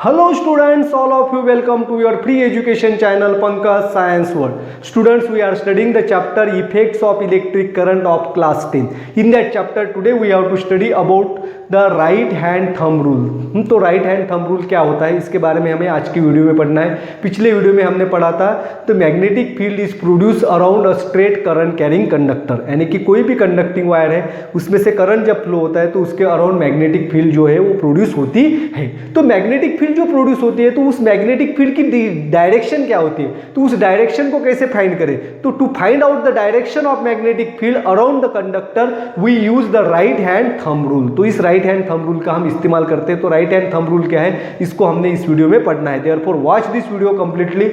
Hello students, all of you welcome to your free education channel Pankaj Science World. Students, we are studying the chapter Effects of Electric Current of class 10. In that chapter today we have to study about the right hand thumb rule. तो right hand thumb rule क्या होता है इसके बारे में हमें आज की वीडियो में पढ़ना है. पिछले वीडियो में हमने पढ़ा था तो magnetic field is produce around a straight current carrying conductor, यानी कि कोई भी कंडक्टिंग वायर है उसमें से करंट जब फ्लो होता है तो उसके अराउंड मैग्नेटिक फील्ड जो है वो प्रोड्यूस होती है. तो मैग्नेटिक फील्ड जो प्रोड्यूस होती है तो उस मैग्नेटिक फील्ड की डायरेक्शन क्या होती है, तो उस डायरेक्शन को कैसे फाइंड करें. तो to find out the direction of magnetic field around the conductor we use the right hand thumb rule. तो इस राइट हैंड थंब रूल का हम इस्तेमाल करते हैं. तो राइट हैंड थंब रूल क्या है इसको हमने इस वीडियो में पढ़ना है. Therefore watch this video completely.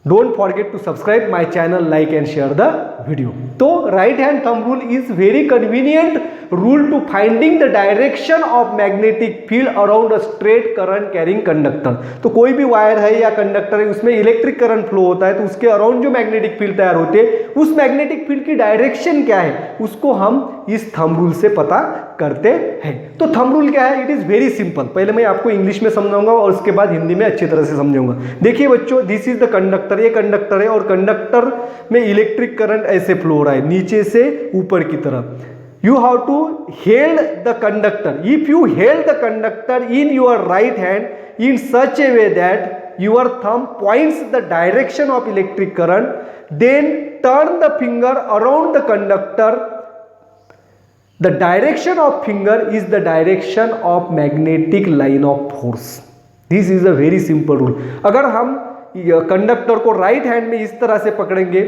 Don't forget to subscribe my channel, like and share the video. तो right hand thumb rule is very convenient rule to finding the direction of magnetic field around a straight current carrying conductor. तो कोई भी wire है या conductor है उसमें electric current flow होता है तो उसके अराउंड जो मैग्नेटिक फील्ड तैयार होते हैं उस मैग्नेटिक फील्ड की डायरेक्शन क्या है उसको हम इस थंब रूल से पता करते हैं. तो थंब रूल क्या है, इट इज वेरी सिंपल. पहले मैं आपको इंग्लिश में समझाऊंगा और उसके बाद हिंदी में अच्छी तरह से समझाऊंगा. देखिए बच्चों, दिस इज द कंडक्टर. ये कंडक्टर है और कंडक्टर में इलेक्ट्रिक करंट ऐसे फ्लो हो रहा है नीचे से ऊपर की तरफ. You have to hold the conductor. If you hold the conductor in your right hand in such a way that your thumb points the direction of electric current, then turn the finger around the conductor. The direction of finger is the direction of magnetic line of force. This is a very simple rule. अगर हम conductor को right hand में इस तरह से पकड़ेंगे,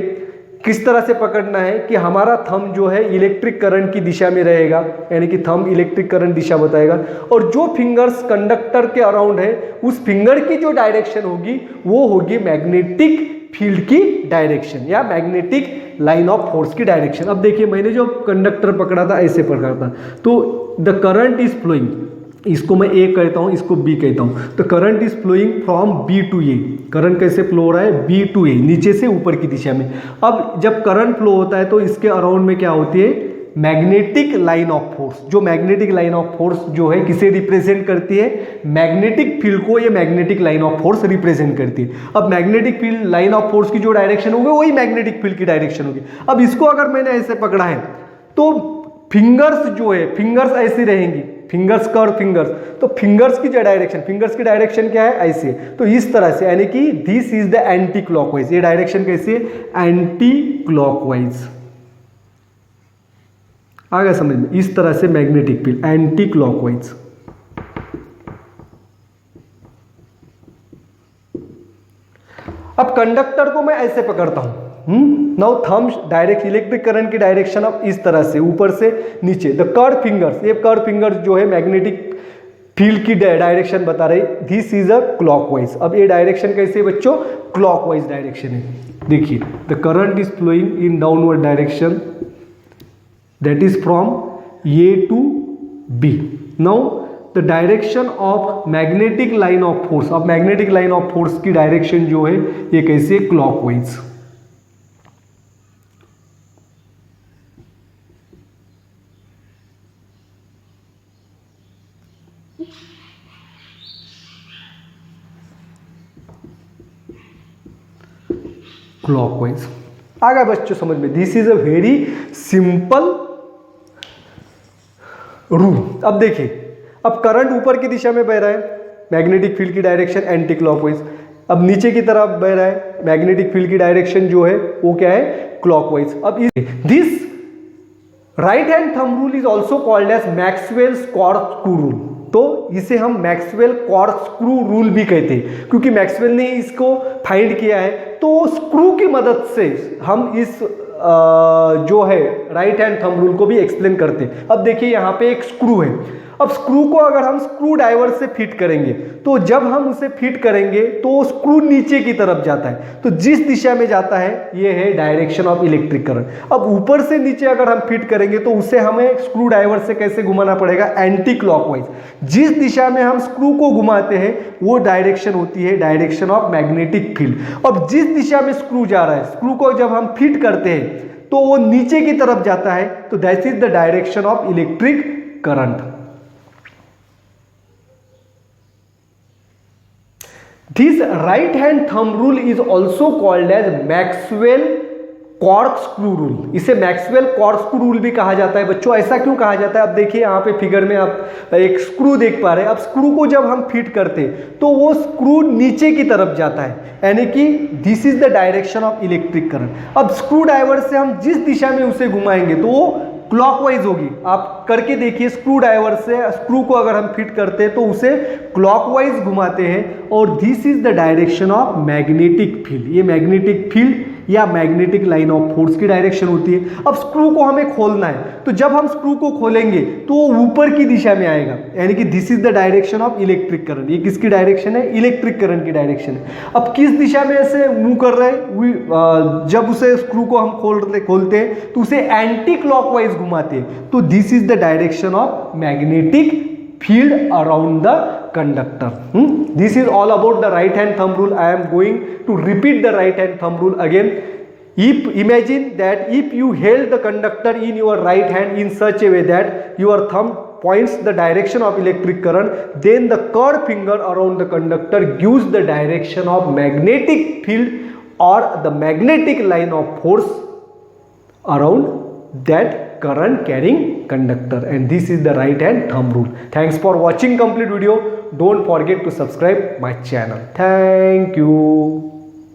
किस तरह से पकड़ना है कि हमारा थंब जो है इलेक्ट्रिक करंट की दिशा में रहेगा, यानी कि थंब इलेक्ट्रिक करंट दिशा बताएगा और जो फिंगर्स कंडक्टर के अराउंड है उस फिंगर की जो डायरेक्शन होगी वो होगी मैग्नेटिक फील्ड की डायरेक्शन या मैग्नेटिक लाइन ऑफ फोर्स की डायरेक्शन. अब देखिए मैंने जो कंडक्टर पकड़ा था ऐसे पकड़ा था तो द करंट इज फ्लोइंग, इसको मैं ए कहता हूँ इसको बी कहता हूँ. तो current is flowing from B to A. Current कैसे फ्लो हो रहा है, बी टू ए, नीचे से ऊपर की दिशा में. अब जब करंट फ्लो होता है तो इसके अराउंड में क्या होती है, मैग्नेटिक लाइन ऑफ फोर्स. जो मैग्नेटिक लाइन ऑफ फोर्स जो है किसे रिप्रेजेंट करती है, मैग्नेटिक फील्ड को ये magnetic line of force represent करती है. अब magnetic field line of force की जो डायरेक्शन होगी वही मैग्नेटिक फील्ड की डायरेक्शन होगी. अब इसको अगर मैंने ऐसे पकड़ा है तो फिंगर्स जो है फिंगर्स ऐसी रहेंगी, फिंगर्स कर्व फिंगर्स. तो फिंगर्स की जो डायरेक्शन, फिंगर्स की डायरेक्शन क्या है, ऐसे. तो इस तरह से, यानी कि this is the anti clockwise. ये डायरेक्शन कैसी है, एंटी क्लॉकवाइज. आ गया समझ में, इस तरह से मैग्नेटिक फील्ड एंटी क्लॉकवाइज. अब कंडक्टर को मैं ऐसे पकड़ता हूं. Now thumb direct electric current की डायरेक्शन अब इस तरह से ऊपर से नीचे. द कर्व फिंगर्स, ये कर्व फिंगर्स जो है मैग्नेटिक फील्ड की डायरेक्शन बता रही. This is a clockwise. अब ये डायरेक्शन कैसे है बच्चों, क्लॉकवाइज डायरेक्शन है. देखिए the current is flowing in downward direction that is from A to B. Now the direction of magnetic line of force. अब मैग्नेटिक लाइन ऑफ फोर्स की direction जो है ये कैसे, क्लॉकवाइज. क्लॉकवाइज. आ गया बच्चों समझ में. This is a very simple rule. अब देखिए, अब करंट ऊपर की दिशा में बह रहा है, मैग्नेटिक फील्ड की डायरेक्शन एंटी क्लॉकवाइज. अब नीचे की तरफ बह रहा है, मैग्नेटिक फील्ड की डायरेक्शन जो है वो क्या है, क्लॉकवाइज. अब this right hand thumb rule is also called as Maxwell's corkscrew rule. तो इसे हम मैक्सवेल कॉर्कस्क्रू रूल भी कहते हैं क्योंकि मैक्सवेल ने इसको फाइंड किया है. तो स्क्रू की मदद से हम इस जो है राइट हैंड थंब रूल को भी एक्सप्लेन करते हैं. अब देखिए यहाँ पे एक स्क्रू है. अब स्क्रू को अगर हम स्क्रू ड्राइवर से फिट करेंगे तो जब हम उसे फिट करेंगे तो स्क्रू नीचे की तरफ जाता है. तो जिस दिशा में जाता है ये है डायरेक्शन ऑफ इलेक्ट्रिक करंट. अब ऊपर से नीचे अगर हम फिट करेंगे तो उसे हमें स्क्रू ड्राइवर से कैसे घुमाना पड़ेगा, एंटी क्लॉकवाइज. जिस दिशा में हम स्क्रू को घुमाते हैं वो डायरेक्शन होती है डायरेक्शन ऑफ मैग्नेटिक फील्ड. अब जिस दिशा में स्क्रू जा रहा है, स्क्रू को जब हम फिट करते हैं तो वो नीचे की तरफ जाता है. तो that is the direction of electric current. This right hand thumb rule is also called as Maxwell corkscrew rule. इसे मैक्सवेल कॉर्कस्क्रू रूल भी कहा जाता है। बच्चों ऐसा क्यों कहा जाता है? अब देखिए यहाँ पे फिगर में आप एक स्क्रू देख पा रहे हैं। अब स्क्रू को जब हम फिट करते हैं तो वो स्क्रू नीचे की तरफ जाता है, यानी कि this is the direction of electric current. अब स्क्रू ड्राइवर से हम जिस दिशा में उसे घुमाएंगे तो वो क्लॉकवाइज होगी। आप करके देखिए, स्क्रू ड्राइवर से स्क्रू को अगर हम फिट करते हैं तो उसे क्लॉकवाइज घुमाते हैं और this is the direction of magnetic field. ये मैग्नेटिक फील्ड या मैग्नेटिक लाइन ऑफ फोर्स की डायरेक्शन होती है। अब स्क्रू को हमें खोलना है, तो जब हम स्क्रू को खोलेंगे तो वो ऊपर की दिशा में आएगा, यानी कि this is the direction of electric current. ये किसकी डायरेक्शन है? इलेक्ट्रिक करंट की डायरेक्शन है। अब किस दिशा में ऐसे मूव कर रहे हैं? जब उसे स्क्रू को हम खोलते हैं तो उसे एंटी क्लॉकवाइज घुमाते हैं, तो this is the direction of magnetic field around the conductor. This is all about the right hand thumb rule. I am going to repeat the right hand thumb rule again. If imagine that if you held the conductor in your right hand in such a way that your thumb points the direction of electric current, then the curved finger around the conductor gives the direction of magnetic field or the magnetic line of force around that current carrying conductor, and this is the right hand thumb rule. Thanks for watching complete video. Don't forget to subscribe my channel. Thank you.